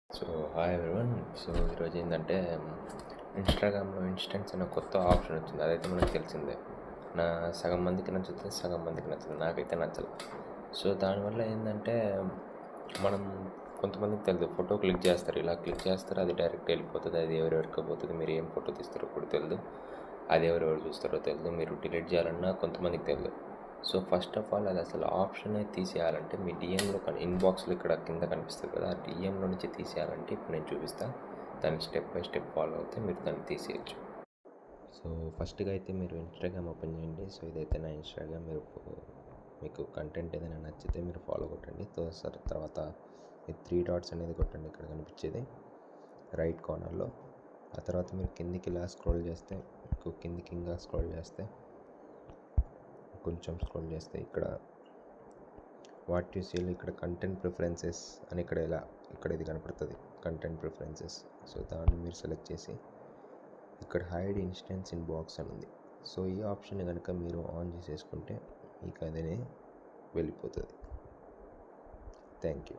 So hi everyone. So ఈరోజు ఏంటంటే ఇన్స్టాగ్రామ్లో ఇన్స్టెంట్స్ అనే కొత్త ఆప్షన్ వచ్చింది. అదైతే మనకు తెలిసిందే. సగం మందికి నచ్చుతుంది, సగం మందికి నచ్చదు. నాకైతే నచ్చదు. సో దానివల్ల ఏంటంటే మనం కొంతమందికి తెలియదు. ఫోటో క్లిక్ చేస్తారు, ఇలా క్లిక్ చేస్తారు, అది డైరెక్ట్ వెళ్ళిపోతుంది. అది ఎవరెవరికి పోతుంది, మీరు ఏం ఫోటో తీస్తారో కూడా తెలియదు, అది ఎవరెవరు చూస్తారో తెలియదు. మీరు డిలీట్ చేయాలన్నా కొంతమందికి తెలియదు. సో ఫస్ట్ ఆఫ్ ఆల్ అది అసలు ఆప్షన్ తీసేయాలంటే మీ డిఎంలో ఇన్బాక్స్లో ఇక్కడ కింద కనిపిస్తుంది కదా, ఆ డిఎంలో నుంచి తీసేయాలంటే ఇప్పుడు నేను చూపిస్తాను. దాన్ని స్టెప్ బై స్టెప్ ఫాలో అయితే మీరు దాన్ని తీసేయచ్చు. సో ఫస్ట్గా అయితే మీరు ఇన్స్టాగ్రామ్ ఓపెన్ చేయండి. సో ఇదైతే నా ఇన్స్టాగ్రామ్. మీకు కంటెంట్ ఏదైనా నచ్చితే మీరు ఫాలో కొట్టండి. తర్వాత ఈ 3 డాట్స్ అనేది కొట్టండి, ఇక్కడ కనిపించేది రైట్ కార్నర్లో. ఆ తర్వాత మీరు కిందికి ఇలా స్క్రోల్ చేస్తే, మీకు కిందికి ఇంకా స్క్రోల్ చేస్తే, కొంచెం స్క్రోల్ చేస్తే ఇక్కడ వాట్ యు సీలో ఇక్కడ కంటెంట్ ప్రిఫరెన్సెస్ అని ఇక్కడ ఇది కనపడుతుంది, కంటెంట్ ప్రిఫరెన్సెస్. సో దాన్ని మీరు సెలెక్ట్ చేసి ఇక్కడ హైడ్ ఇన్స్టెన్స్ ఇన్ బాక్స్ అని ఉంది. సో ఈ ఆప్షన్ కనుక మీరు ఆన్ చేసేసుకుంటే మీకు అదే వెళ్ళిపోతుంది. Thank you.